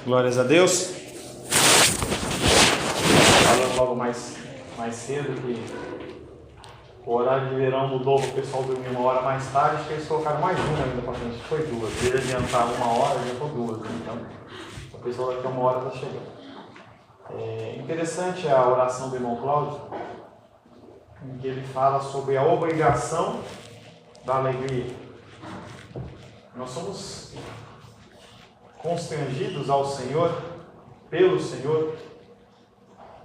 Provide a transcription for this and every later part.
Glórias a Deus. Falando logo mais cedo que o horário de verão mudou para o pessoal dormir uma hora mais tarde, acho que eles colocaram mais uma ainda para frente, foi duas. Ele adiantava uma hora, adiantou duas. Então, a pessoa daqui a uma hora está chegando. É interessante a oração do irmão Cláudio, em que ele fala sobre a obrigação da alegria. Nós somos constrangidos ao Senhor, pelo Senhor,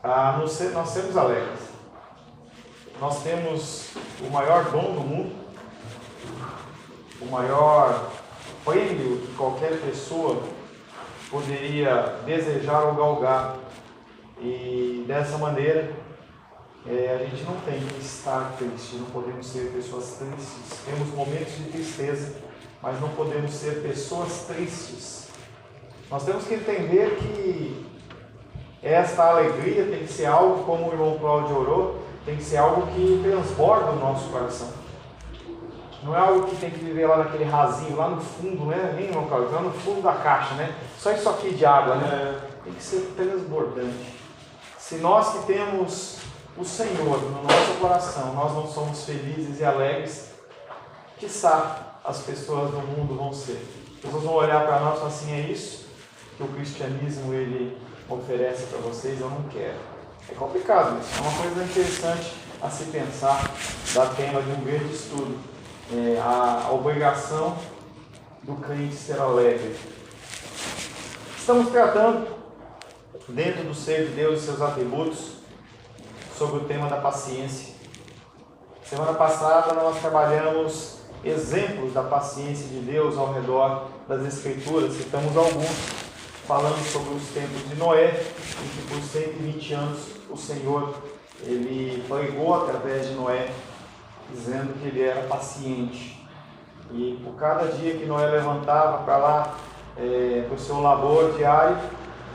nós sermos alegres. Nós temos o maior dom do mundo, o maior prêmio que qualquer pessoa poderia desejar ou galgar. E dessa maneira, a gente não tem que estar triste, não podemos ser pessoas tristes. Temos momentos de tristeza, mas não podemos ser pessoas tristes. Nós temos que entender que esta alegria tem que ser algo, como o irmão Cláudio orou, tem que ser algo que transborda o nosso coração. Não é algo que tem que viver lá naquele rasinho, lá no fundo, né? Nem, irmão Cláudio, lá no fundo da caixa, né? Só isso aqui de água, né? Tem que ser transbordante. Se nós que temos o Senhor no nosso coração, nós não somos felizes e alegres, quiçá as pessoas do mundo vão ser. As pessoas vão olhar para nós e falar assim, é isso que o cristianismo ele oferece para vocês, eu não quero. É complicado isso, é uma coisa interessante a se pensar, da tema de um grande estudo, a obrigação do crente ser alegre. Estamos tratando, dentro do ser de Deus e seus atributos, sobre o tema da paciência. Semana passada nós trabalhamos exemplos da paciência de Deus ao redor das Escrituras, citamos alguns, falando sobre os tempos de Noé, em que por 120 anos o Senhor ele pregou através de Noé, dizendo que ele era paciente. E por cada dia que Noé levantava para lá, para o seu labor diário,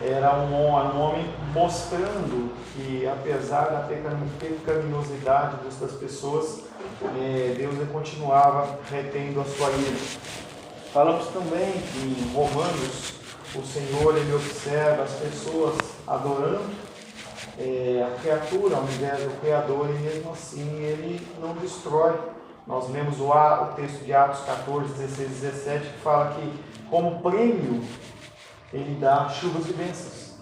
era um homem mostrando que, apesar da pecaminosidade das pessoas, Deus continuava retendo a sua ira. Falamos também que em Romanos, o Senhor ele observa as pessoas adorando a criatura ao invés do Criador, e mesmo assim ele não destrói. Nós lemos o texto de Atos 14, 16 e 17, que fala que, como prêmio, ele dá chuvas e bênçãos.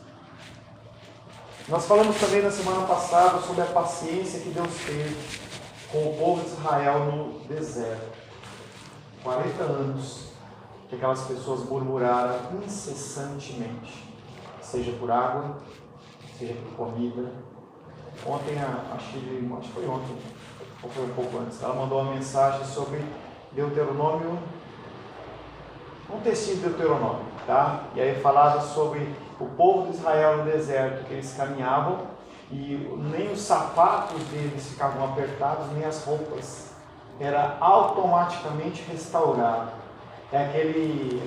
Nós falamos também na semana passada sobre a paciência que Deus teve com o povo de Israel no deserto. 40 anos que aquelas pessoas murmuraram incessantemente, seja por água, seja por comida. Ontem, acho que foi ontem, ou foi um pouco antes, ela mandou uma mensagem sobre Deuteronômio, um textinho de Deuteronômio, tá? E aí falava sobre o povo de Israel no deserto, que eles caminhavam e nem os sapatos deles ficavam apertados, nem as roupas. Era automaticamente restaurado. É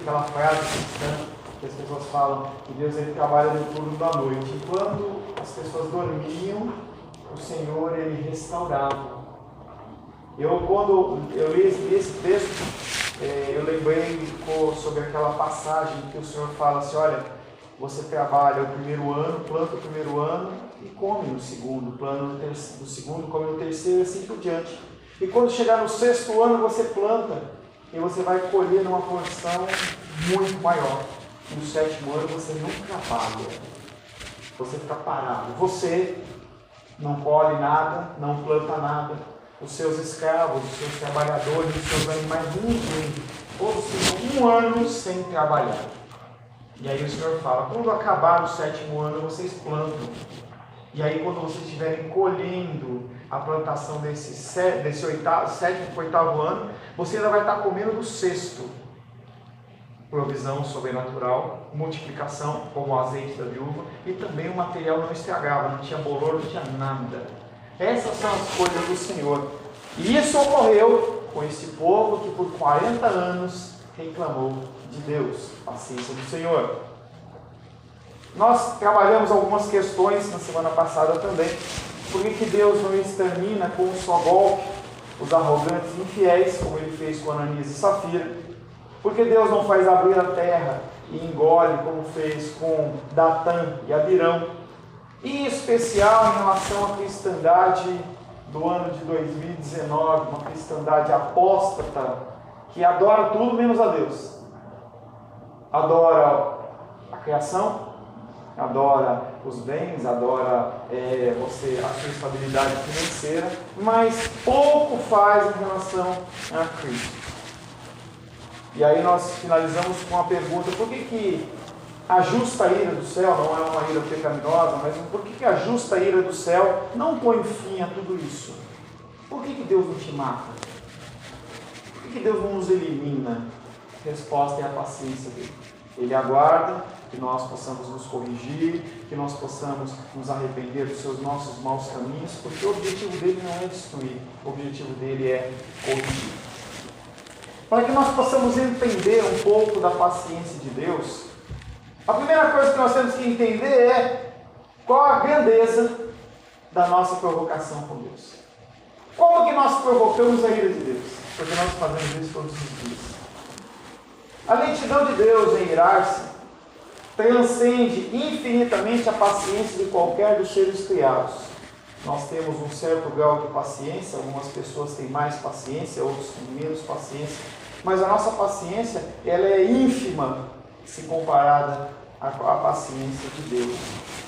aquela frase cristã que as pessoas falam que Deus ele trabalha no turno da noite. E quando as pessoas dormiam, o Senhor ele restaurava. Quando eu li esse texto, eu lembrei sobre aquela passagem que o Senhor fala assim, olha, você trabalha o primeiro ano, planta o primeiro ano e come no segundo, planta no segundo, come no terceiro e assim por diante. E quando chegar no sexto ano você planta e você vai colher numa porção muito maior. No sétimo ano você não trabalha, você fica parado, você não colhe nada, não planta nada. Os seus escravos, os seus trabalhadores, os seus animais, ninguém, todos ficam um ano sem trabalhar. E aí o Senhor fala, quando acabar o sétimo ano, vocês plantam. E aí quando vocês estiverem colhendo a plantação desse sétimo para o oitavo ano, você ainda vai estar comendo do sexto. Provisão sobrenatural, multiplicação, como o azeite da viúva, e também o material não estragava, não tinha bolor, não tinha nada. Essas são as coisas do Senhor. E isso ocorreu com esse povo que por 40 anos reclamou de Deus, paciência do Senhor. Nós trabalhamos algumas questões na semana passada também. Por que Deus não extermina com um só golpe os arrogantes e infiéis, como ele fez com Ananias e Safira? Porque Deus não faz abrir a terra e engole, como fez com Datã e Abirão, em especial em relação à cristandade do ano de 2019, uma cristandade apóstata, que adora tudo menos a Deus. Adora a criação, adora os bens, adora a sua estabilidade financeira, mas pouco faz em relação a Cristo. E aí nós finalizamos com a pergunta: por que a justa ira do céu, não é uma ira pecaminosa, mas por que a justa ira do céu não põe fim a tudo isso? Por que Deus não te mata? Por que Deus não nos elimina? A resposta é a paciência dele. Ele aguarda que nós possamos nos corrigir, que nós possamos nos arrepender dos nossos maus caminhos, porque o objetivo dele não é destruir, o objetivo dele é corrigir. Para que nós possamos entender um pouco da paciência de Deus, a primeira coisa que nós temos que entender é qual a grandeza da nossa provocação com Deus. Como que nós provocamos a ira de Deus? Porque nós fazemos isso todos os dias. A lentidão de Deus em irar-se transcende infinitamente a paciência de qualquer dos seres criados. Nós temos um certo grau de paciência, algumas pessoas têm mais paciência, outros têm menos paciência, mas a nossa paciência ela é ínfima se comparada à paciência de Deus.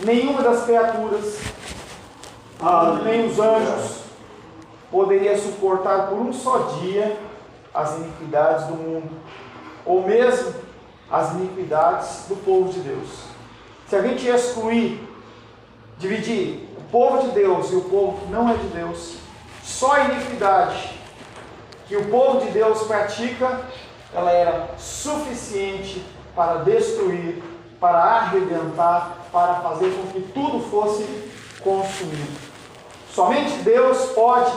Nenhuma das criaturas, nem os anjos, poderia suportar por um só dia as iniquidades do mundo, ou mesmo as iniquidades do povo de Deus. Se a gente excluir, dividir o povo de Deus e o povo que não é de Deus, só a iniquidade que o povo de Deus pratica, ela era suficiente para destruir, para arrebentar, para fazer com que tudo fosse consumido. Somente Deus pode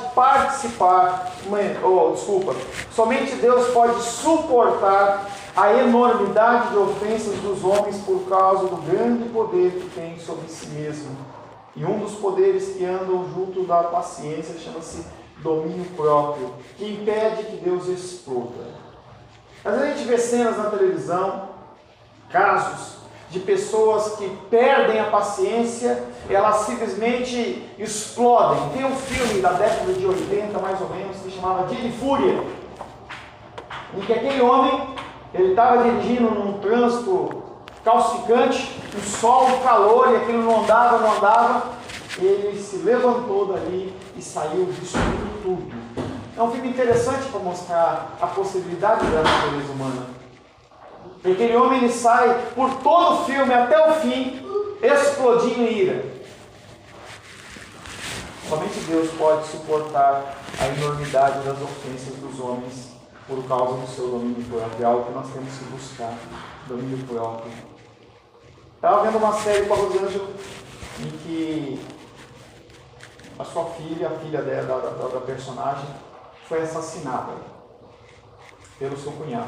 somente Deus pode suportar a enormidade de ofensas dos homens por causa do grande poder que tem sobre si mesmo. E um dos poderes que andam junto da paciência chama-se domínio próprio, que impede que Deus exploda. Às vezes a gente vê cenas na televisão, casos de pessoas que perdem a paciência, elas simplesmente explodem. Tem um filme da década de 80, mais ou menos, que se chamava Dia de Fúria, em que aquele homem, ele estava dirigindo num trânsito calcicante, um sol, um calor, e aquilo não andava, ele se levantou dali e saiu destruindo tudo. É um filme interessante para mostrar a possibilidade da natureza humana. Aquele homem ele sai por todo o filme até o fim, explodindo em ira. Somente Deus pode suportar a enormidade das ofensas dos homens por causa do seu domínio próprio. É algo que nós temos que buscar, domínio próprio. Estava vendo uma série com a Rosângela em que a sua filha, a filha da personagem, foi assassinada pelo seu cunhado.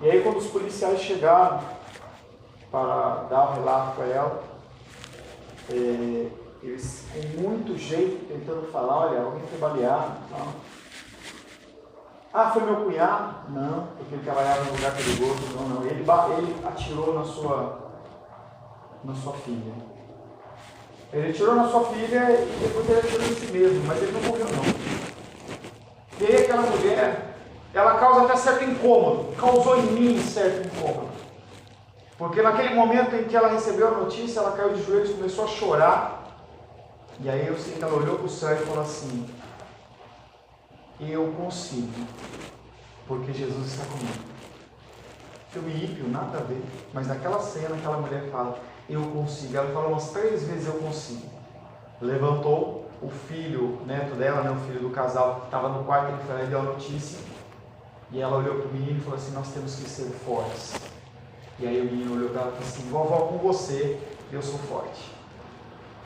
E aí quando os policiais chegaram para dar o relato para ela, eles com muito jeito tentando falar: olha, alguém foi baleado. Não. Ah, foi meu cunhado? Não, porque ele trabalhava num lugar perigoso. Não. Ele atirou na sua filha. Ele atirou na sua filha e depois ele atirou em si mesmo, mas ele não morreu não. E aí aquela mulher, ela causa até certo incômodo, causou em mim certo incômodo. Porque naquele momento em que ela recebeu a notícia, ela caiu de joelhos e começou a chorar. E aí eu sei que ela olhou para o céu e falou assim: eu consigo, porque Jesus está comigo. Filme ímpio, nada a ver, mas naquela cena aquela mulher fala: eu consigo. Ela falou umas 3 vezes: eu consigo. Levantou o filho, neto dela, o filho do casal, que estava no quarto, ele foi lá e deu a notícia. E ela olhou para o menino e falou assim: nós temos que ser fortes. E aí o menino olhou para ela e falou assim: vovó, com você eu sou forte.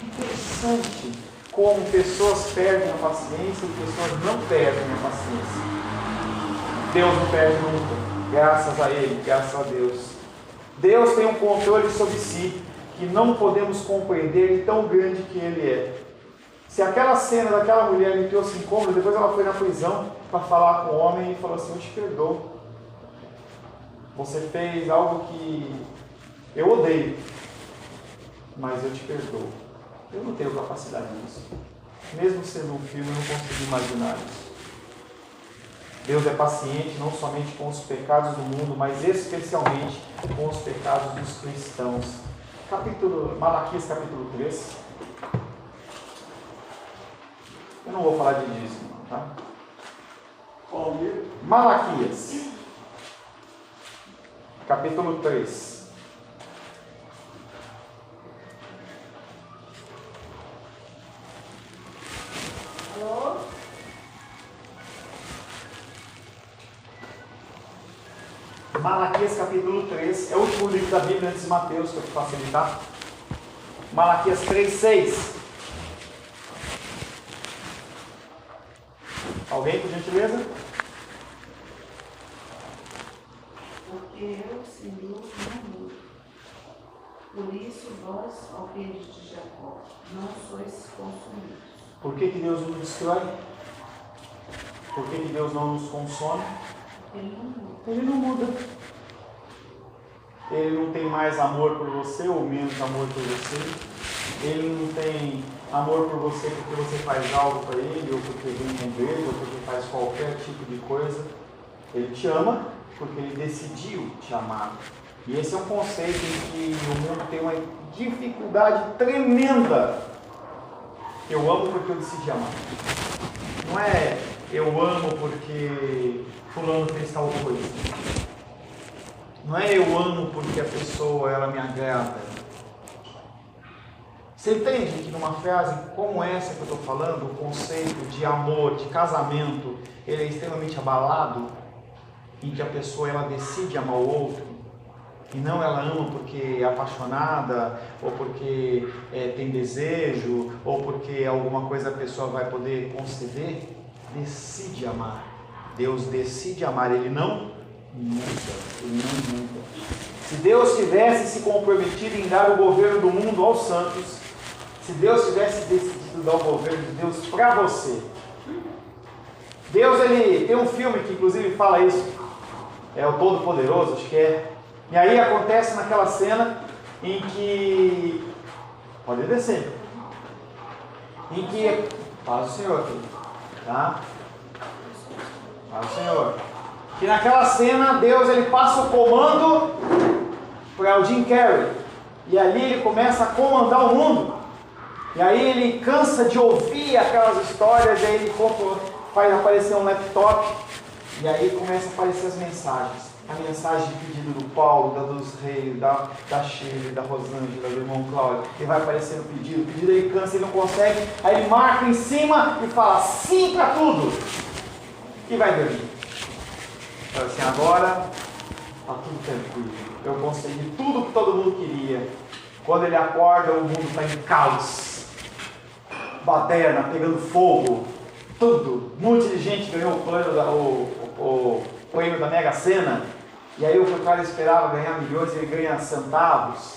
Interessante como pessoas perdem a paciência e pessoas não perdem a paciência. Deus não perde nunca, graças a Ele, graças a Deus. Deus tem um controle sobre si que não podemos compreender, de tão grande que Ele é. Se aquela cena daquela mulher me trouxe incômodo, depois ela foi na prisão para falar com o homem e falou assim: eu te perdoo. Você fez algo que eu odeio, mas eu te perdoo. Eu não tenho capacidade disso. Mesmo sendo um filme, eu não consigo imaginar isso. Deus é paciente não somente com os pecados do mundo, mas especialmente com os pecados dos cristãos. Malaquias capítulo 3. Eu não vou falar de dízimo, tá? Malaquias capítulo 3. Alô? Malaquias capítulo 3, é o último livro da Bíblia antes de Mateus, que eu vou facilitar. Malaquias 3, 6. Alguém, por gentileza? Porque eu, Senhor, não mudo. Por isso vós, ó filhos de Jacó, não sois consumidos. Por que Deus nos destrói? Por que Deus não nos consome? Ele não muda. Ele não muda. Ele não tem mais amor por você ou menos amor por você. Ele não tem amor por você porque você faz algo para ele, ou porque vem com ele, ou porque faz qualquer tipo de coisa. Ele te ama porque ele decidiu te amar. E esse é um conceito em que o mundo tem uma dificuldade tremenda. Eu amo porque eu decidi amar. Não é eu amo porque fulano fez tal coisa. Não é eu amo porque a pessoa ela me agrada. Você entende que numa frase como essa que eu estou falando, o conceito de amor, de casamento, ele é extremamente abalado, em que a pessoa ela decide amar o outro, e não ela ama porque é apaixonada, ou porque tem desejo, ou porque alguma coisa a pessoa vai poder conceder. Decide amar. Deus decide amar, Ele não muda. Ele não muda. Se Deus tivesse se comprometido em dar o governo do mundo aos santos, se Deus tivesse decidido dar o governo de Deus para você, Deus, ele tem um filme que inclusive fala isso, é o Todo-Poderoso, acho que é. E aí acontece naquela cena em que, pode descer, em que, paz o Senhor aqui, tá? Paz o Senhor. Que naquela cena Deus ele passa o comando para o Jim Carrey, e ali ele começa a comandar o mundo. E aí ele cansa de ouvir aquelas histórias, e aí ele faz aparecer um laptop, e aí começa a aparecer as mensagens. A mensagem de pedido do Paulo, da dos reis, da Shirley, da Rosângela, do irmão Cláudio, e vai aparecer o pedido ele cansa, ele não consegue, aí ele marca em cima e fala sim para tudo, e vai dormir. Então assim, agora está tudo tranquilo, eu consegui tudo que todo mundo queria. Quando ele acorda, o mundo está em caos, baderna, pegando fogo, tudo, um monte de gente ganhou o prêmio da Mega Sena, e aí o cara esperava ganhar milhões e ele ganha centavos.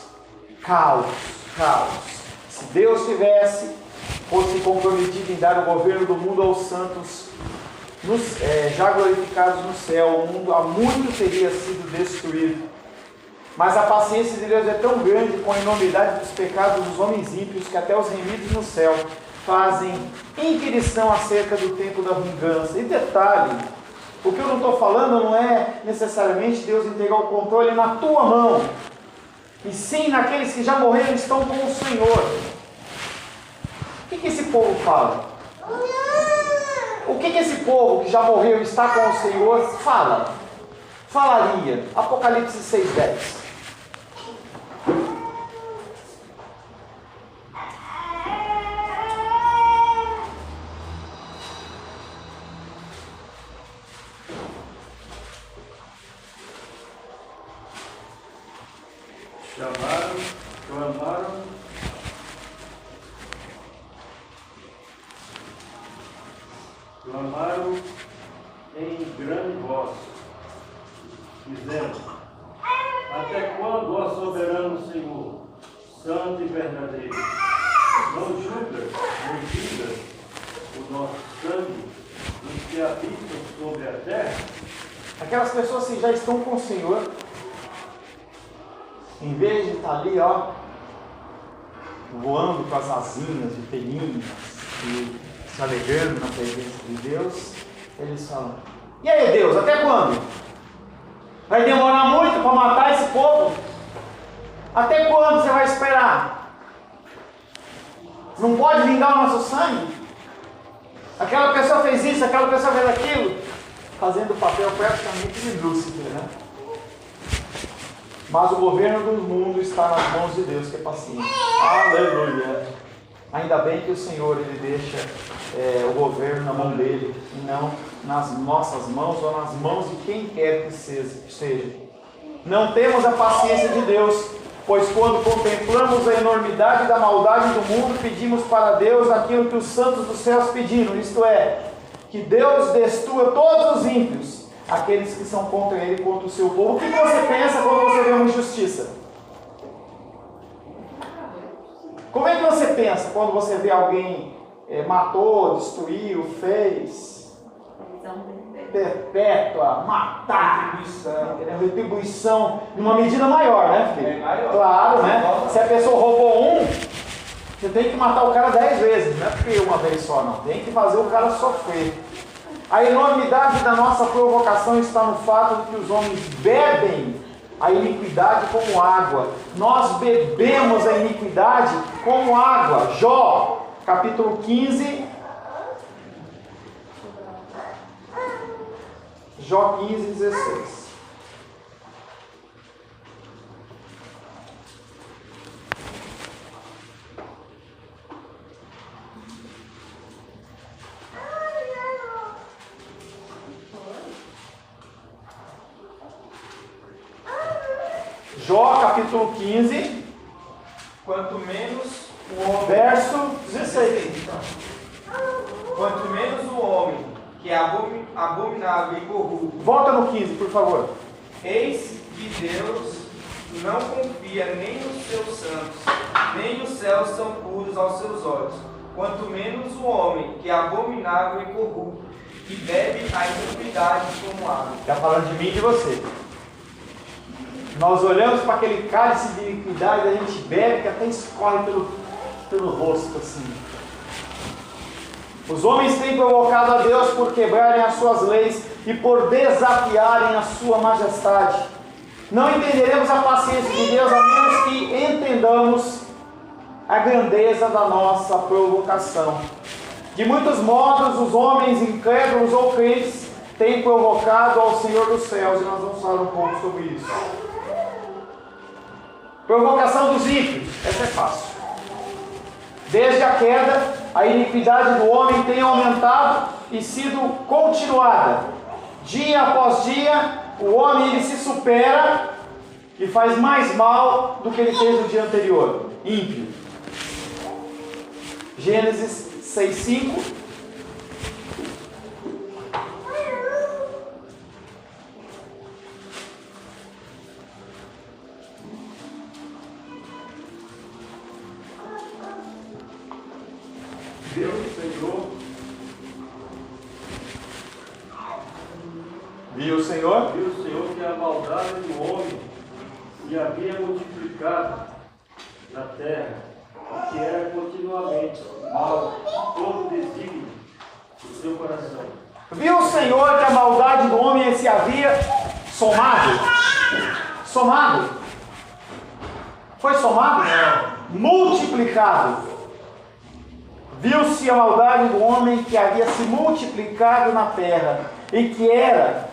Caos, caos. Se Deus fosse comprometido em dar o governo do mundo aos santos, já glorificados no céu, o mundo há muito teria sido destruído. Mas a paciência de Deus é tão grande com a enormidade dos pecados dos homens ímpios, que até os remidos no céu fazem inquirição acerca do tempo da vingança. E detalhe, o que eu não estou falando não é necessariamente Deus entregar o controle na tua mão, e sim naqueles que já morreram e estão com o Senhor. O que esse povo fala? O que esse povo que já morreu e está com o Senhor falaria? Apocalipse 6:10. clamaram em grande voz, dizendo: até quando, ó soberano Senhor, santo e verdadeiro, não julgas, não digas o nosso sangue dos que habitam sobre a terra? Aquelas pessoas que já estão com o Senhor, Em vez de estar ali, ó, voando com as asinhas de peninhas e se alegrando na presença de Deus, eles falam: e aí, Deus, até quando? Vai demorar muito para matar esse povo? Até quando você vai esperar? Não pode vingar o nosso sangue? Aquela pessoa fez isso, aquela pessoa fez aquilo, fazendo o papel praticamente de Lúcifer, né? Mas o governo do mundo está nas mãos de Deus, que é paciente. Aleluia! Ainda bem que o Senhor, Ele deixa o governo na mão dele, e não nas nossas mãos ou nas mãos de quem quer que seja. Não temos a paciência de Deus, pois quando contemplamos a enormidade da maldade do mundo, pedimos para Deus aquilo que os santos dos céus pediram, isto é, que Deus destrua todos os ímpios, aqueles que são contra Ele e contra o seu povo. O que você pensa quando você vê uma injustiça? Como é que você pensa quando você vê alguém matou, destruiu, fez? Perpétua, matar, retribuição, numa medida maior, né, filho? Claro, né? Se a pessoa roubou você tem que matar o cara 10 vezes, não é porque uma vez só, não. Tem que fazer o cara sofrer. A enormidade da nossa provocação está no fato de que os homens bebem a iniquidade como água. Nós bebemos a iniquidade como água. Jó, capítulo 15. Jó 15, 16. Jó, capítulo 15, Quanto menos o homem, verso 16. quanto menos o homem, que é abominável e corrupto, Volta no 15, por favor. eis que Deus não confia nem nos seus santos, nem os céus são puros aos seus olhos. Quanto menos o homem, que é abominável e corrupto, que bebe a iniquidade como água. Está falando de mim e de você. Nós olhamos para aquele cálice de iniquidade, a gente bebe, que até escorre pelo rosto assim. Os homens têm provocado a Deus por quebrarem as suas leis e por desafiarem a sua majestade. Não entenderemos a paciência de Deus a menos que entendamos a grandeza da nossa provocação. De muitos modos, os homens incrédulos ou crentes têm provocado ao Senhor dos céus, e nós vamos falar um pouco sobre isso. Provocação dos ímpios, essa é fácil. Desde a queda, a iniquidade do homem tem aumentado e sido continuada. Dia após dia, o homem ele se supera e faz mais mal do que ele fez no dia anterior. Ímpio. Gênesis 6:5. Deus, Senhor, Viu o Senhor? viu o Senhor que a maldade do homem se havia multiplicado na terra, e que era continuamente mal todo desígnio do seu coração. Viu o Senhor que a maldade do homem se havia somado? Somado? Foi somado? Não. Multiplicado. Viu-se a maldade do homem que havia se multiplicado na terra, e que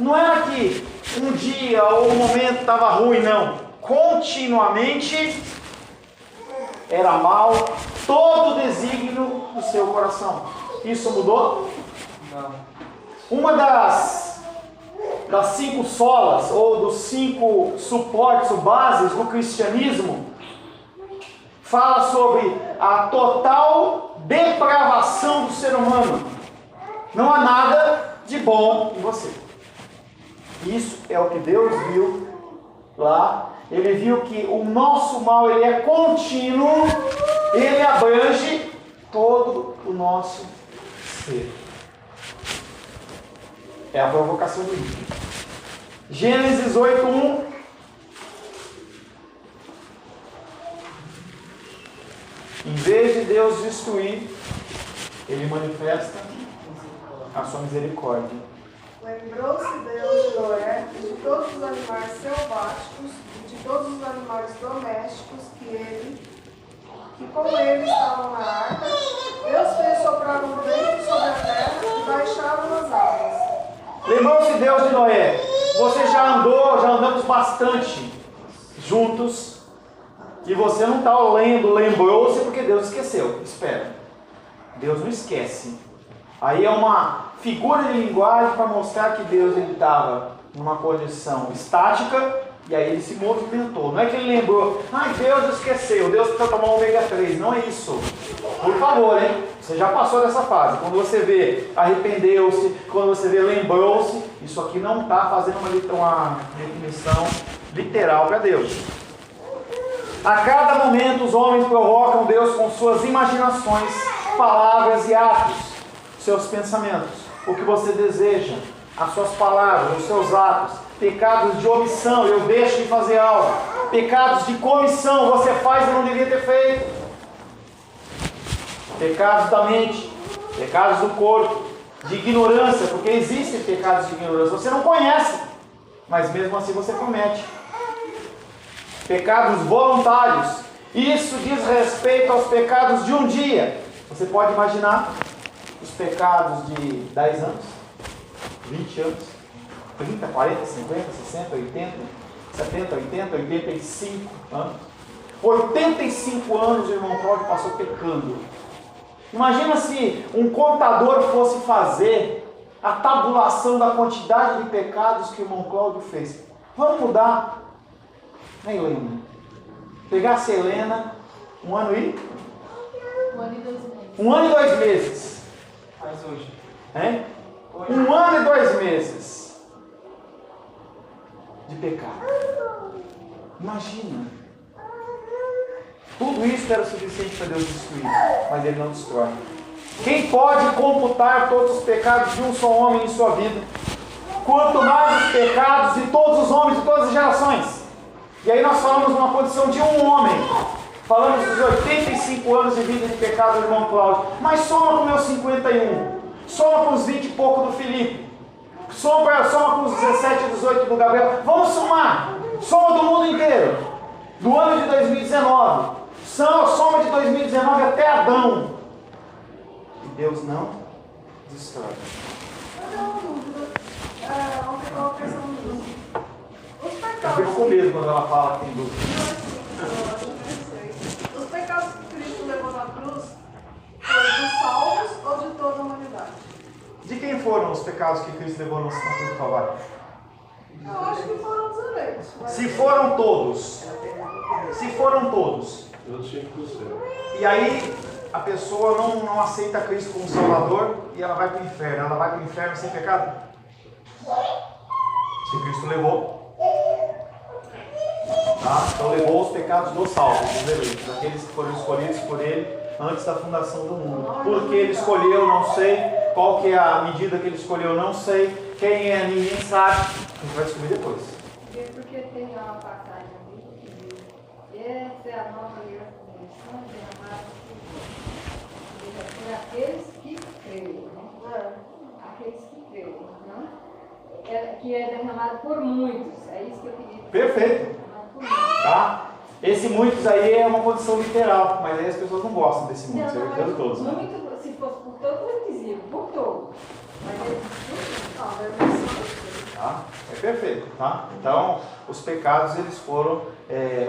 não era que um dia ou um momento estava ruim, não. Continuamente era mal todo o desígnio do seu coração. Isso mudou? Não. Uma das 5 solas, ou dos 5 suportes ou bases do cristianismo, fala sobre a total depravação do ser humano. Não há nada de bom em você. Isso é o que Deus viu lá. Ele viu que o nosso mal ele é contínuo, ele abrange todo o nosso ser. É a provocação do ímpio. Gênesis 8:1. vez de Deus destruir, Ele manifesta a sua misericórdia. Lembrou-se Deus de Noé e de todos os animais selváticos e de todos os animais domésticos que com ele estavam na arca. Deus fez soprar um vento sobre a terra e baixaram as águas. Lembrou-se Deus de Noé. Você já andamos bastante juntos. E você não está lendo, lembrou-se porque Deus esqueceu. Espera. Deus não esquece. Aí é uma figura de linguagem para mostrar que Deus estava numa condição estática e aí ele se movimentou. Não é que ele lembrou, Deus esqueceu, Deus precisa tomar um ômega 3. Não é isso. Por favor, hein? Você já passou dessa fase. Quando você vê arrependeu-se, quando você vê lembrou-se, isso aqui não está fazendo uma definição literal para Deus. A cada momento os homens provocam Deus com suas imaginações, palavras e atos, seus pensamentos, o que você deseja, as suas palavras, os seus atos, pecados de omissão, eu deixo de fazer algo, pecados de comissão, você faz e não devia ter feito, pecados da mente, pecados do corpo, de ignorância, porque existem pecados de ignorância, você não conhece, mas mesmo assim você comete. Pecados voluntários, isso diz respeito aos pecados de um dia. Você pode imaginar os pecados de 10 anos, 20 anos, 30, 40, 50, 60, 80, 70, 80, 85 anos. 85 anos o irmão Cláudio passou pecando. Imagina se um contador fosse fazer a tabulação da quantidade de pecados que o irmão Cláudio fez. Vamos mudar a Helena. Pegasse a Helena, 1 ano e 1 ano e 2 meses. Faz hoje. 1 ano e 2 meses de pecado. Imagina. Tudo isso era suficiente para Deus destruir, mas Ele não destrói. Quem pode computar todos os pecados de um só homem em sua vida? Quanto mais os pecados de todos os homens de todas as gerações. E aí nós falamos numa condição de um homem. Falamos dos 85 anos de vida de pecado do irmão Cláudio. Mas soma com meus 51. Soma com os 20 e pouco do Felipe. Soma com os 17 e 18 do Gabriel. Vamos somar. Soma do mundo inteiro. Do ano de 2019. Soma de 2019 até Adão. E Deus não destrói. Uma questão de dúvida. Os Eu pecados. fico com medo quando ela fala que tem dúvida. Os pecados que Cristo levou na cruz foram dos salvos ou de toda a humanidade? De quem foram os pecados que Cristo levou na cruz do Calvário? Eu acho que foram dos eleitos. Se foram todos. Se foram todos. Eu tinha que ir pro céu. E aí a pessoa não aceita Cristo como Salvador e ela vai para o inferno. Ela vai para o inferno sem pecado? Se Cristo levou. Tá? Então levou os pecados dos salvos, dos eleitos, daqueles que foram escolhidos por Ele antes da fundação do mundo. Porque Ele escolheu, não sei. Qual que é a medida que Ele escolheu, não sei. Quem é, ninguém sabe. A gente vai descobrir depois. Porque tem uma passagem ali que diz: essa é a nova aliança derramada por aqueles que creem, né? Aqueles que creem, né? Que é derramado por muitos. É isso que eu queria dizer. Perfeito. Tá? Esse muitos aí é uma condição literal, mas aí as pessoas não gostam desse muitos, eu entendo todos. Né? Muito, se fosse por todos, eu dizia, por todos. Mas Tá? É perfeito, tá? Então, os pecados eles foram,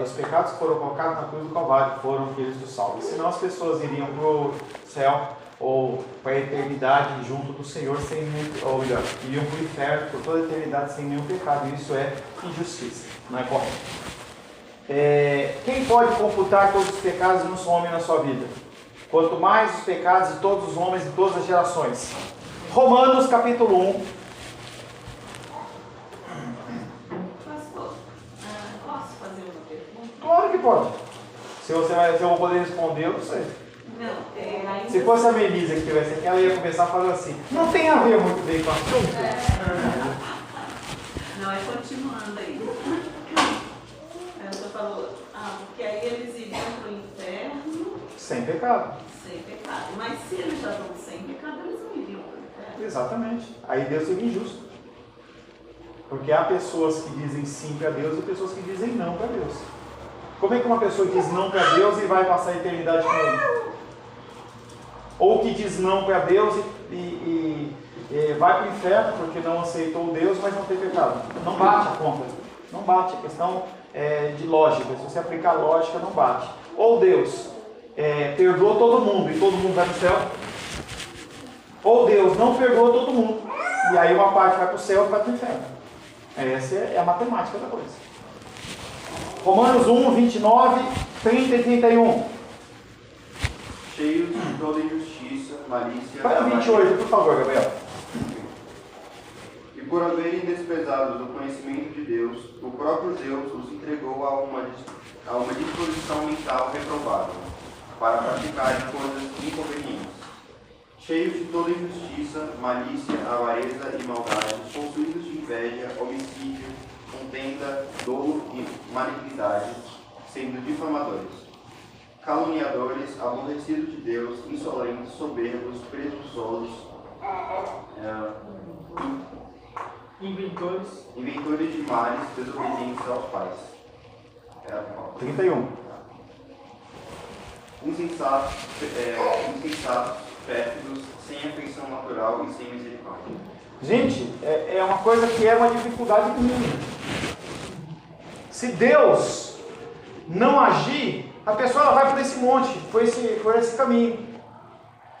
os pecados que foram colocados na cruz do Calvário foram aqueles do salvo. Senão as pessoas iriam para o céu ou para a eternidade junto do Senhor sem nenhum, ou melhor, iriam para o inferno por toda a eternidade sem nenhum pecado. E isso é injustiça, não é correto. Quem pode computar todos os pecados de um só homem na sua vida? Quanto mais os pecados de todos os homens de todas as gerações. Romanos capítulo 1. Pastor, posso fazer uma pergunta? Claro que pode. Se eu vou poder responder, eu não sei. Não, ainda Se fosse a Melisa que estivesse aqui, ela ia começar falando assim: não tem a ver muito bem com o assunto. Não, é continuando aí. Você falou, porque aí eles iriam para o inferno Sem pecado. Sem pecado. Mas se eles já estão sem pecado, eles não iriam para o inferno. Exatamente. Aí Deus seria injusto. Porque há pessoas que dizem sim para Deus e pessoas que dizem não para Deus. Como é que uma pessoa diz não para Deus e vai passar a eternidade com Ele? Ou que diz não para Deus e vai para o inferno porque não aceitou Deus, mas não tem pecado. Não bate a conta. Não bate. A questão é de lógica. Se você aplicar lógica, não bate. Ou Deus perdoou todo mundo e todo mundo vai para o céu. Ou Deus não perdoou todo mundo. E aí uma parte vai para o céu e vai para o inferno. Essa é a matemática da coisa. Romanos 1, 29, 30 e 31. Cheios de toda injustiça, malícia... Vai no 28, por favor, Gabriel. E por haverem desprezado o conhecimento de Deus, o próprio Deus os entregou a uma disposição mental reprovável, para praticarem coisas inconvenientes. Cheios de toda injustiça, malícia, avareza e maldade, possuídos de inveja, homicídio, contenda, dolo e malignidade, sendo difamadores, caluniadores, aborrecidos de Deus, insolentes, soberbos, presunçosos, inventores de males, desobedientes aos pais. 31. Insensatos, pérfidos, sem afeição natural e sem misericórdia. Gente, é uma coisa que é uma dificuldade minha. Se Deus não agir, a pessoa ela vai por esse monte, por esse caminho.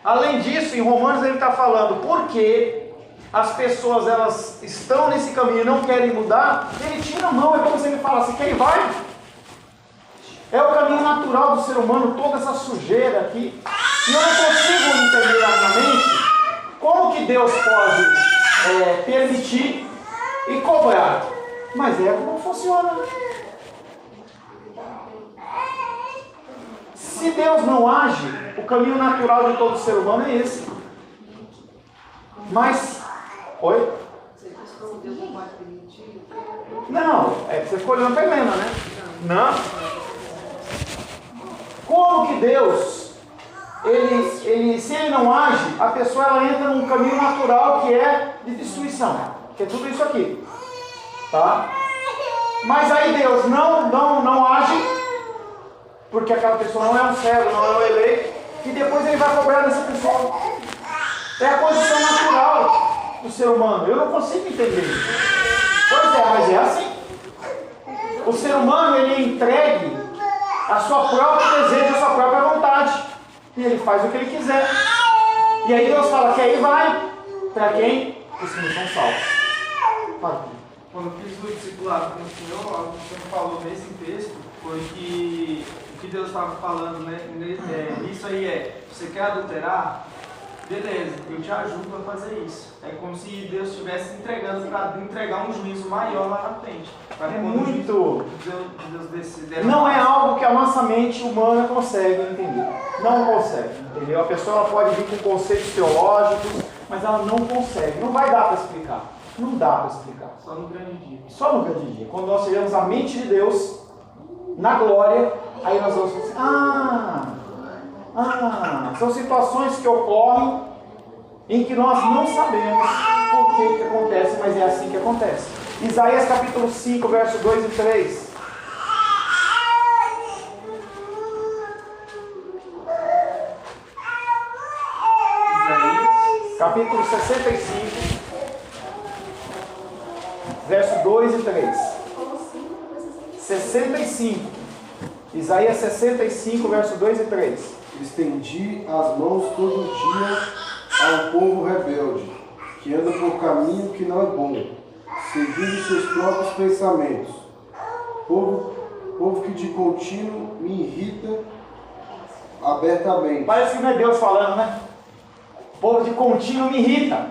Além disso, em Romanos ele está falando, porque as pessoas elas estão nesse caminho e não querem mudar, ele tira a mão, é como se ele falasse, quem vai? É o caminho natural do ser humano, toda essa sujeira aqui. E eu não consigo entender na minha mente como que Deus pode permitir e cobrar. Mas é como funciona. Se Deus não age, o caminho natural de todo ser humano é esse. Mas... Oi? Você disse que Deus não pode permitir? Não, você ficou olhando para Helena, né? Não. Como que Deus, se ele não age, a pessoa ela entra num caminho natural que é de destruição. Que é tudo isso aqui. Tá? Mas aí Deus não age, porque aquela pessoa não é um servo, não é um eleito, e depois ele vai cobrar dessa pessoa. É a condição natural do ser humano. Eu não consigo entender isso. Pois é, mas é assim. O ser humano ele é entregue a sua própria desejo, a sua própria vontade. E ele faz o que ele quiser. E aí Deus fala que aí vai para quem? Os que não são salvos. Fala. Quando eu fiz o discipulado com o Senhor, algo que o Senhor falou nesse texto foi que o que Deus estava falando, né? Isso aí você quer adulterar? Beleza, eu te ajudo a fazer isso. É como se Deus estivesse entregando para entregar um juízo maior lá na frente. É muito. Deus decidir. Não é algo que a nossa mente humana consegue entender. Não consegue, entendeu? A pessoa ela pode vir com conceitos teológicos, mas ela não consegue. Não vai dar para explicar. Não dá para explicar. Só no grande dia. Só no grande dia. Quando nós tivermos a mente de Deus, na glória, aí nós vamos pensar, são situações que ocorrem em que nós não sabemos por que acontece, mas é assim que acontece. Isaías capítulo 5, verso 2 e 3. Isaías, capítulo 65, verso 2 e 3. 65. Isaías 65, verso 2 e 3. Estendi as mãos todo dia ao povo rebelde, que anda por caminho que não é bom, seguindo seus próprios pensamentos. Povo que de contínuo me irrita abertamente. Parece que não é Deus falando, né? O povo de contínuo me irrita.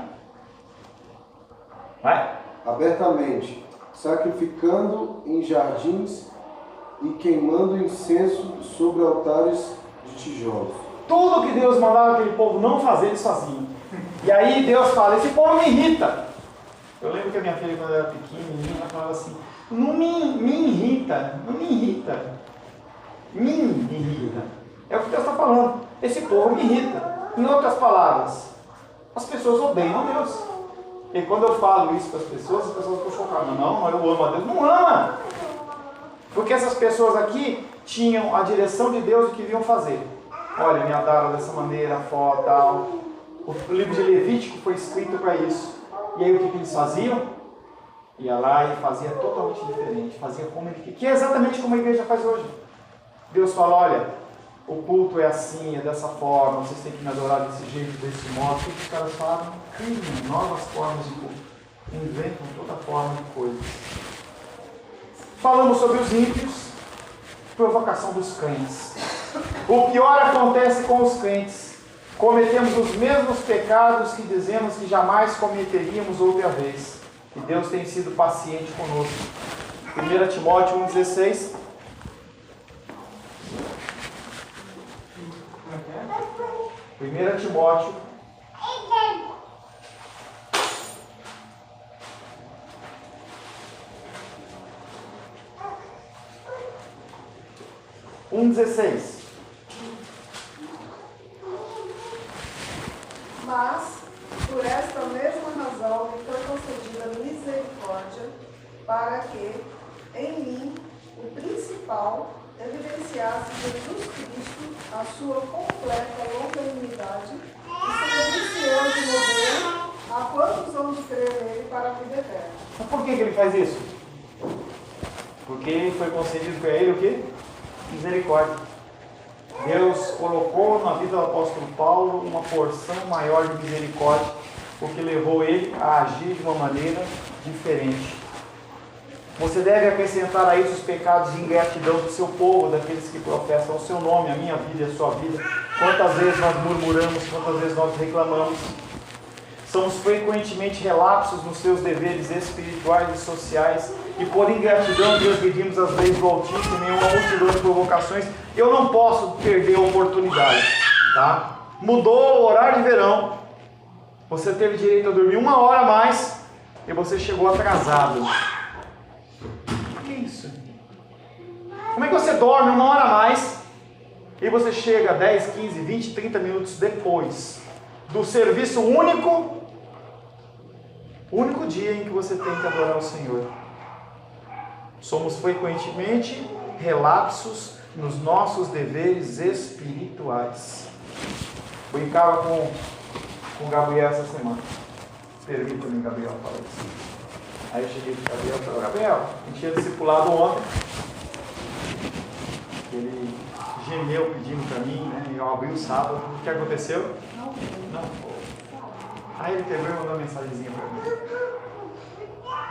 Vai. Abertamente, sacrificando em jardins e queimando incenso sobre altares de tijolos. Tudo que Deus mandava aquele povo não fazer, eles faziam. E aí Deus fala, esse povo me irrita. Eu lembro que a minha filha, quando era pequenininha, ela falava assim, não me irrita, não me irrita. Me irrita. É o que Deus está falando. Esse povo me irrita. Em outras palavras, as pessoas odeiam Deus. E quando eu falo isso para as pessoas ficam chocadas. Não, eu amo a Deus. Não ama! Porque essas pessoas aqui tinham a direção de Deus e o que deviam fazer. Olha, me adoram dessa maneira, foto, tal. O livro de Levítico foi escrito para isso. E aí o que eles faziam? Ia lá e fazia totalmente diferente. Fazia como ele queria. Que é exatamente como a igreja faz hoje. Deus fala, olha, o culto é assim, é dessa forma, vocês têm que me adorar desse jeito, desse modo. O que os caras falam? Criam novas formas de culto. Inventam toda forma de coisas. Falamos sobre os ímpios, provocação dos crentes. O pior acontece com os crentes. Cometemos os mesmos pecados que dizemos que jamais cometeríamos outra vez. E Deus tem sido paciente conosco. 1 Timóteo 1,16. Primeira Timóteo 1,16. Mas, por esta mesma razão, me foi concedida misericórdia, para que, em mim, o principal, evidenciasse Jesus Cristo a sua completa longanimidade, e servisse eu de modelo a quantos hão de crer nele para a vida eterna. Mas por que ele faz isso? Porque foi concedido para ele o quê? Misericórdia. Deus colocou na vida do apóstolo Paulo uma porção maior de misericórdia, porque levou ele a agir de uma maneira diferente. Você deve acrescentar a isso os pecados de ingratidão do seu povo, daqueles que professam o seu nome, a minha vida e a sua vida. Quantas vezes nós murmuramos, quantas vezes nós reclamamos. Somos frequentemente relapsos nos seus deveres espirituais e sociais, e por ingratidão transgredimos as leis do Altíssimo em uma multidão de provocações. Eu não posso perder a oportunidade, tá? Mudou o horário de verão, você teve direito a dormir 1 hora a mais, e você chegou atrasado. O que é isso? Como é que você dorme 1 hora a mais, e você chega 10, 15, 20, 30 minutos depois do serviço único dia em que você tem que adorar o Senhor? Somos frequentemente relapsos nos nossos deveres espirituais. Brincava com o Gabriel essa semana. Permita-me, Gabriel, falar isso. Aí eu cheguei para o Gabriel e falei, Gabriel, a gente tinha discipulado ontem. Ele gemeu pedindo para mim, né? E eu abri o sábado. O que aconteceu? Não. Aí ele pegou e mandou uma mensagenzinha para mim.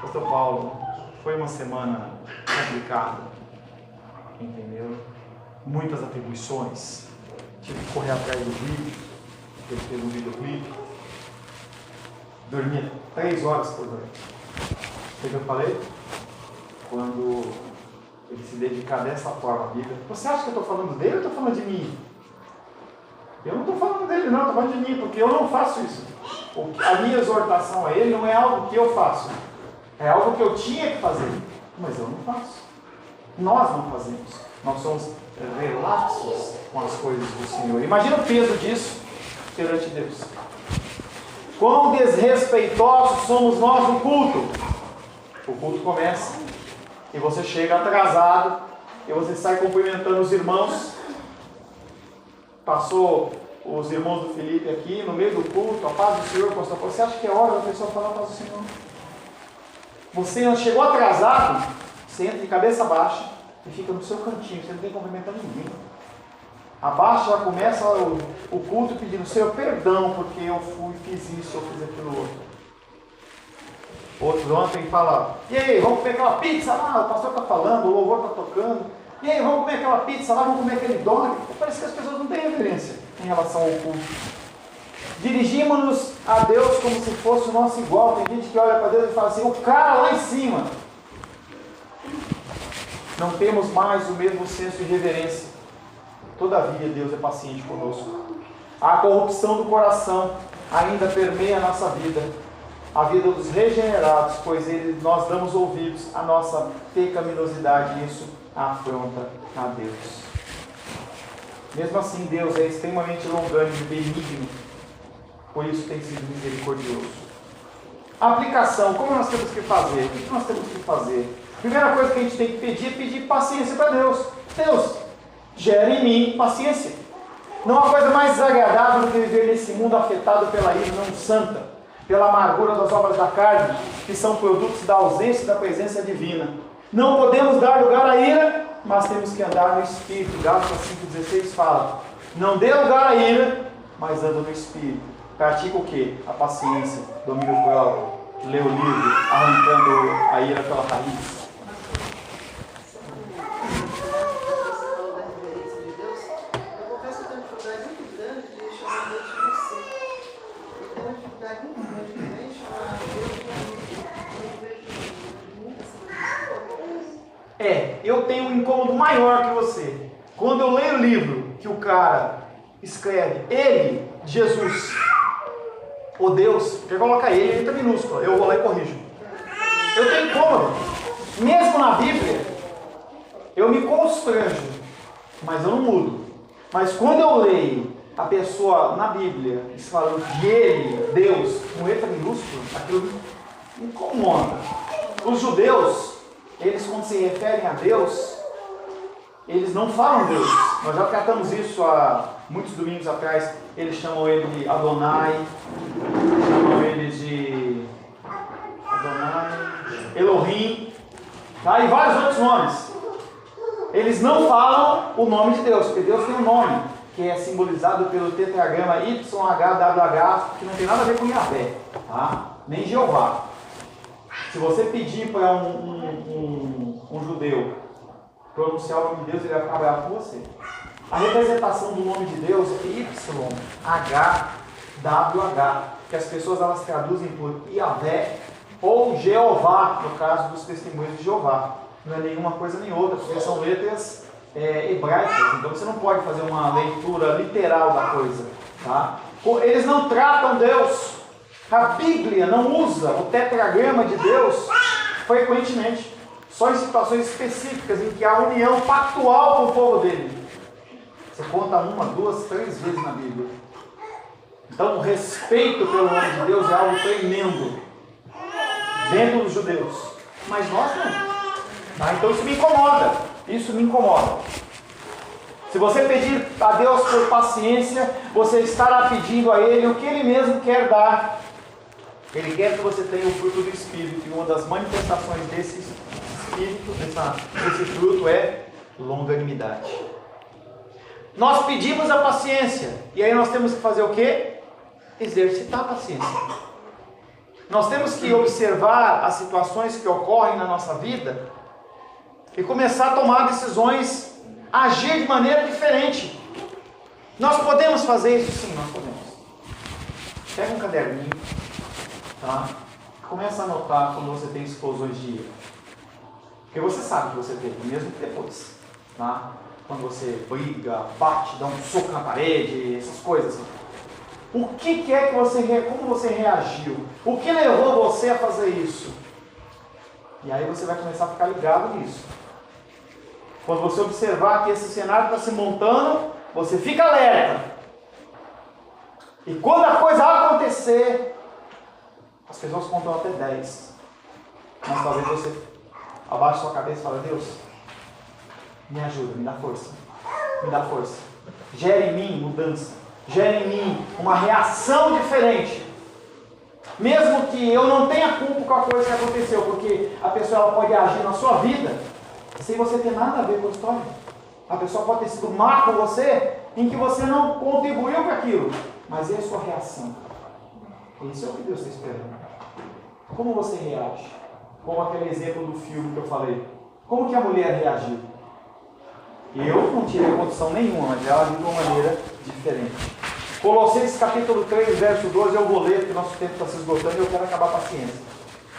Pastor Paulo, foi uma semana complicada, entendeu? Muitas atribuições. Tive que correr atrás do vídeo, ele fez um videoclipe. Dormia 3 horas por noite. O que eu falei? Quando ele se dedicar dessa forma à Bíblia. Você acha que eu estou falando dele ou estou falando de mim? Eu não estou falando dele não, estou falando de mim, porque eu não faço isso. A minha exortação a ele não é algo que eu faço. É algo que eu tinha que fazer. Mas eu não faço. Nós não fazemos. Nós somos relapsos com as coisas do Senhor. Imagina o peso disso perante Deus. Quão desrespeitosos somos nós no culto. O culto começa e você chega atrasado e você sai cumprimentando os irmãos. Passou os irmãos do Felipe aqui no meio do culto, a paz do Senhor, pastor. Você acha que é hora da pessoa falar a paz do Senhor? Você chegou atrasado, você entra de cabeça baixa e fica no seu cantinho, você não tem cumprimentando ninguém. Abaixa, já começa o culto pedindo, Senhor, perdão, porque eu fiz isso, eu fiz aquilo outro. Outros ontem fala, e aí, vamos comer aquela pizza lá, o pastor está falando, o louvor está tocando. E aí, vamos comer aquela pizza lá, vamos comer aquele dog. Parece que as pessoas não têm reverência em relação ao culto. Dirigimos-nos a Deus como se fosse o nosso igual. Tem gente que olha para Deus e fala assim, o cara lá em cima. Não temos mais o mesmo senso de reverência. Todavia, Deus é paciente conosco. A corrupção do coração ainda permeia a nossa vida. A vida dos regenerados, pois nós damos ouvidos à nossa pecaminosidade e isso afronta a Deus. Mesmo assim, Deus é extremamente longânimo e benigno, por isso tem sido misericordioso. Aplicação, como nós temos que fazer? O que nós temos que fazer? Primeira coisa que a gente tem que pedir é pedir paciência para Deus. Deus, gera em mim paciência. Não há coisa mais desagradável do que viver nesse mundo afetado pela ira não santa, pela amargura das obras da carne, que são produtos da ausência da presença divina. Não podemos dar lugar à ira, mas temos que andar no Espírito. Gálatas 5,16 fala: não dê lugar à ira, mas anda no Espírito. Pratica o quê? A paciência, domínio próprio, lê o livro, arrancando a ira pela raiz. Eu tenho um incômodo maior que você. Quando eu leio o livro que o cara escreve, ele, Jesus, o Deus, que coloca ele, letra minúscula, eu vou lá e corrijo. Eu tenho incômodo. Mesmo na Bíblia, eu me constranjo, mas eu não mudo. Mas quando eu leio a pessoa na Bíblia falando de ele, Deus, com letra minúscula, aquilo me incomoda. Os judeus, eles quando se referem a Deus, eles não falam Deus. Nós já tratamos isso há muitos domingos atrás. Eles chamam ele de Adonai, chamam ele de Adonai, Elohim, tá? E vários outros nomes. Eles não falam o nome de Deus, porque Deus tem um nome, que é simbolizado pelo tetragrama YHWH, que não tem nada a ver com Yahvé, tá? Nem Jeová. Se você pedir para um judeu pronunciar o nome de Deus, ele vai ficar bravo com você. A representação do nome de Deus é YHWH, que as pessoas elas traduzem por Yahvé ou Jeová, no caso dos testemunhos de Jeová. Não é nenhuma coisa nem outra, porque são letras hebraicas, então você não pode fazer uma leitura literal da coisa. Tá? Eles não tratam Deus. A Bíblia não usa o tetragrama de Deus frequentemente, só em situações específicas em que há união pactual com o povo dele. Você conta 1, 2, 3 vezes na Bíblia. Então o respeito pelo nome de Deus é algo tremendo dentro dos judeus, mas nós não. Tá? Então isso me incomoda. Isso me incomoda. Se você pedir a Deus por paciência, você estará pedindo a Ele o que Ele mesmo quer dar. Ele quer que você tenha o fruto do Espírito, e uma das manifestações desse Espírito, desse fruto é longanimidade. Nós pedimos a paciência, e aí nós temos que fazer o quê? Exercitar a paciência. Nós temos que observar as situações que ocorrem na nossa vida e começar a tomar decisões, agir de maneira diferente. Nós podemos fazer isso? Sim, nós podemos. Pega um caderninho, tá? Começa a anotar quando você tem explosões de ira. Porque você sabe que você teve, mesmo que depois. Tá? Quando você briga, bate, dá um soco na parede, essas coisas. O que é que como você reagiu? O que levou você a fazer isso? E aí você vai começar a ficar ligado nisso. Quando você observar que esse cenário está se montando, você fica alerta. E quando a coisa acontecer, as pessoas contam até 10. Mas talvez você abaixe sua cabeça e fale: Deus, me ajuda, me dá força. Me dá força. Gere em mim mudança. Gere em mim uma reação diferente. Mesmo que eu não tenha culpa com a coisa que aconteceu, porque a pessoa ela pode agir na sua vida sem você ter nada a ver com a história. A pessoa pode ter sido má com você, em que você não contribuiu com aquilo. Mas é a sua reação. Isso é o que Deus está esperando. Como você reage? Como aquele exemplo do filme que eu falei. Como que a mulher reagiu? Eu não tive condição nenhuma, mas ela agiu de uma maneira diferente. Colossenses capítulo 3, verso 12, eu vou ler, porque nosso tempo está se esgotando e eu quero acabar a paciência.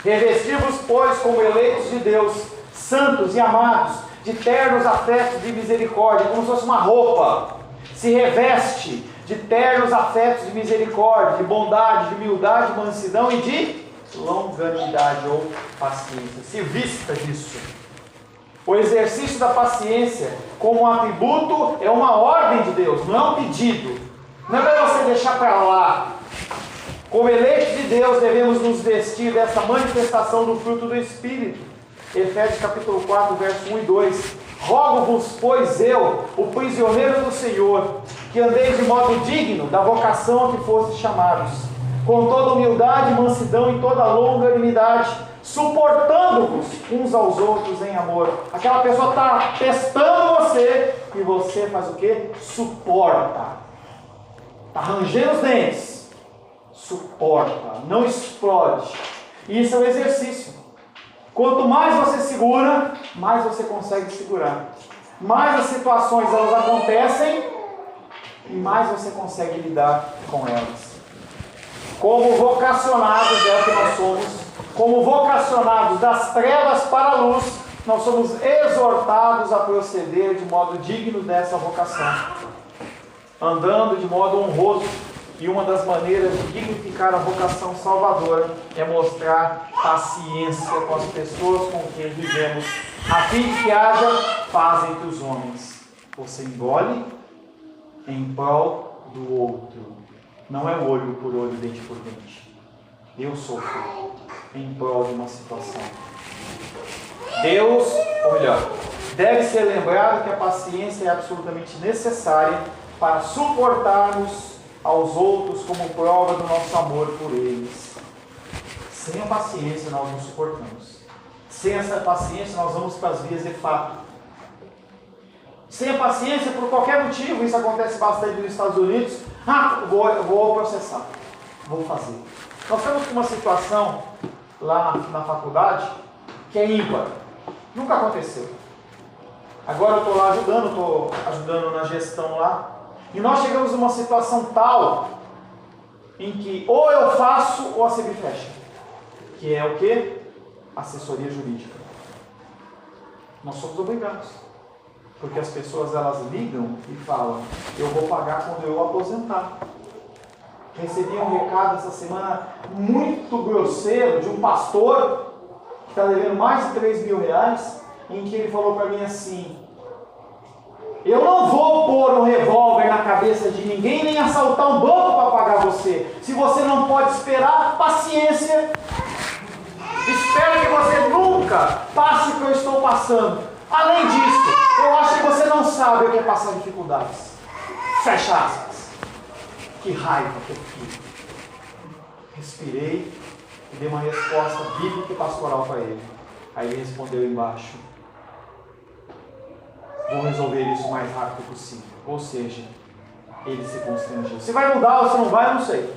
Revestivos, pois, como eleitos de Deus, santos e amados, de ternos afetos de misericórdia, como se fosse uma roupa. Se reveste de ternos afetos de misericórdia, de bondade, de humildade, de mansidão e de longanimidade ou paciência. Se vista disso. O exercício da paciência como um atributo é uma ordem de Deus, não é um pedido. Não é para você deixar para lá. Como eleitos de Deus, devemos nos vestir dessa manifestação do fruto do Espírito. Efésios capítulo 4, verso 1 e 2. Rogo-vos, pois eu, o prisioneiro do Senhor, que andeis de modo digno da vocação a que fostes chamados, com toda humildade e mansidão e toda longanimidade, suportando-vos uns aos outros em amor. Aquela pessoa está testando você e você faz o quê? Suporta. Está rangendo os dentes. Suporta. Não explode. Isso é um exercício. Quanto mais você segura, mais você consegue segurar. Mais as situações elas acontecem e mais você consegue lidar com elas. Como vocacionados, é o que nós somos, como vocacionados das trevas para a luz, nós somos exortados a proceder de modo digno dessa vocação, andando de modo honroso. E uma das maneiras de dignificar a vocação salvadora é mostrar paciência com as pessoas com quem vivemos, a fim de que haja paz entre os homens. Você engole em prol do outro. Não é olho por olho, dente por dente. Eu sofro em prol de uma situação. Deus, ou melhor, deve ser lembrado que a paciência é absolutamente necessária para suportarmos aos outros como prova do nosso amor por eles. Sem a paciência nós não suportamos. Sem essa paciência nós vamos para as vias de fato. Sem a paciência, por qualquer motivo, isso acontece bastante nos Estados Unidos, eu vou processar, vou fazer. Nós temos uma situação lá na faculdade que é ímpar. Nunca aconteceu. Agora eu estou lá ajudando na gestão lá. E nós chegamos numa situação tal em que ou eu faço ou a CEBI fecha. Que é o quê? Assessoria jurídica. Nós somos obrigados. Porque as pessoas elas ligam e falam, eu vou pagar quando eu aposentar. Recebi um recado essa semana muito grosseiro de um pastor que está devendo mais de 3 mil reais, em que ele falou para mim assim: eu não vou pôr um revólver na cabeça de ninguém, nem assaltar um banco para pagar você. Se você não pode esperar, paciência. Espero que você nunca passe o que eu estou passando. Além disso, eu acho que você não sabe o que é passar dificuldades. Fecha aspas. Que raiva que eu tive. Respirei e dei uma resposta bíblica e pastoral para ele. Aí ele respondeu embaixo: vou resolver isso o mais rápido possível. Ou seja, ele se constrangeu. Se vai mudar ou se não vai, eu não sei.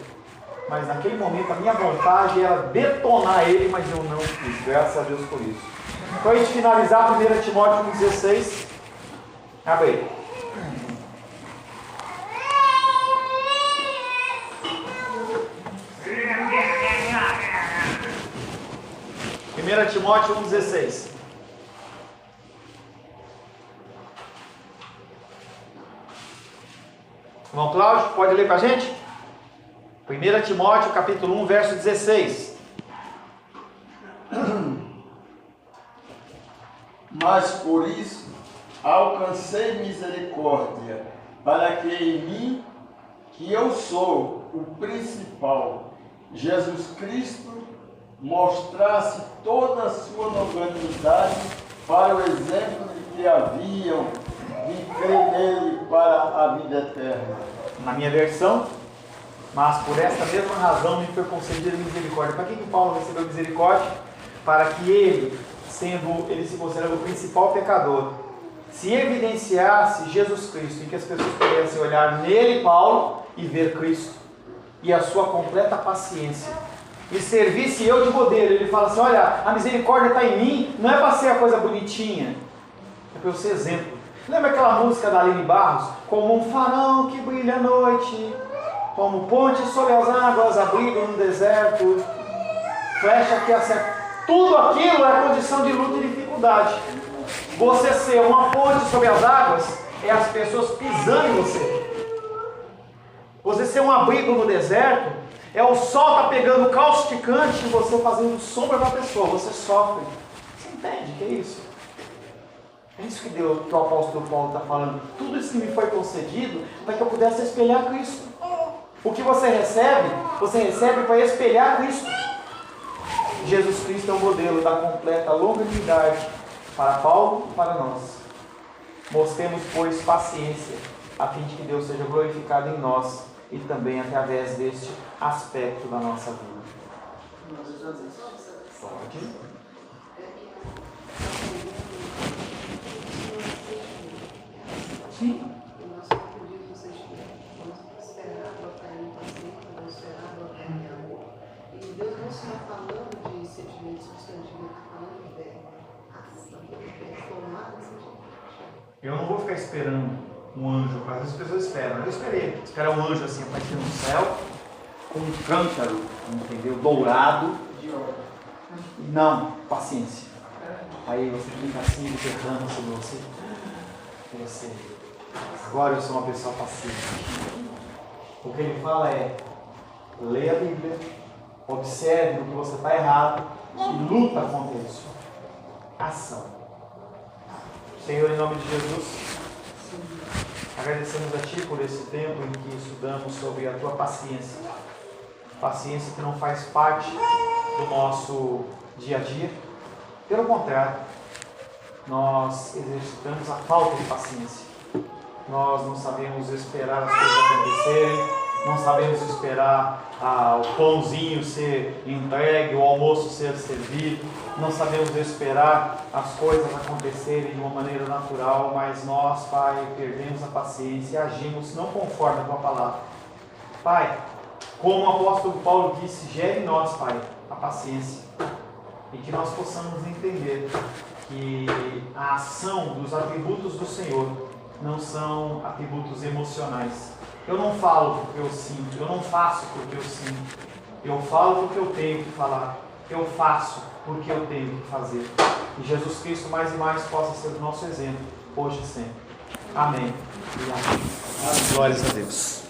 Mas naquele momento a minha vontade era detonar ele, mas eu não fiz. Graças a Deus por isso. Para a gente finalizar, 1 Timóteo 1,16. Abre aí. 1 Timóteo 1,16. Irmão Cláudio, pode ler para a gente? 1 Timóteo capítulo 1, verso 16. Mas por isso alcancei misericórdia, para que em mim, que eu sou o principal, Jesus Cristo mostrasse toda a sua longanimidade para o exemplo de que haviam de crer nele para a vida eterna. Na minha versão, mas por esta mesma razão me foi concedida misericórdia. Para que Paulo recebeu misericórdia? Para que ele se considerando o principal pecador, se evidenciasse Jesus Cristo, e que as pessoas pudessem olhar nele, Paulo, e ver Cristo, e a sua completa paciência, e servisse eu de modelo. Ele fala assim: olha, a misericórdia está em mim, não é para ser a coisa bonitinha, é para eu ser exemplo. Lembra aquela música da Aline Barros? Como um farol que brilha à noite, como ponte sobre as águas, abrigo no deserto, flecha que acerta. Tudo aquilo é condição de luta e dificuldade. Você ser uma ponte sobre as águas é as pessoas pisando em você. Você ser um abrigo no deserto é o sol tá pegando causticante e você fazendo sombra para a pessoa. Você sofre. Você entende que é isso? É isso que o apóstolo Paulo está falando. Tudo isso que me foi concedido para que eu pudesse espelhar Cristo. O que você recebe para espelhar Cristo. Jesus Cristo é o modelo da completa longanimidade para Paulo e para nós. Mostremos, pois, paciência, a fim de que Deus seja glorificado em nós e também através deste aspecto da nossa vida. Pode. Sim. Eu não vou ficar esperando um anjo, às vezes as pessoas esperam. Eu esperei, esperar um anjo assim, aparecer no céu, com um cântaro, entendeu? Dourado. Não, paciência. Aí você fica assim, ele derrama sobre você. E você, agora eu sou uma pessoa paciente. O que ele fala é, leia a Bíblia, observe no que você está errado e luta contra isso. Ação. Senhor, em nome de Jesus, agradecemos a Ti por esse tempo em que estudamos sobre a Tua paciência. Paciência que não faz parte do nosso dia a dia. Pelo contrário, nós exercitamos a falta de paciência. Nós não sabemos esperar as coisas acontecerem, não sabemos esperar o pãozinho ser entregue, o almoço ser servido, não sabemos esperar as coisas acontecerem de uma maneira natural, mas nós, Pai, perdemos a paciência e agimos não conforme a Tua palavra. Pai, como o apóstolo Paulo disse, gere em nós, Pai, a paciência e que nós possamos entender que a ação dos atributos do Senhor não são atributos emocionais. Eu não falo porque eu sinto, eu não faço porque eu sinto, eu falo porque eu tenho que falar, eu faço porque eu tenho que fazer. E Jesus Cristo mais e mais possa ser o nosso exemplo, hoje e sempre. Amém. E amém. Glórias a Deus.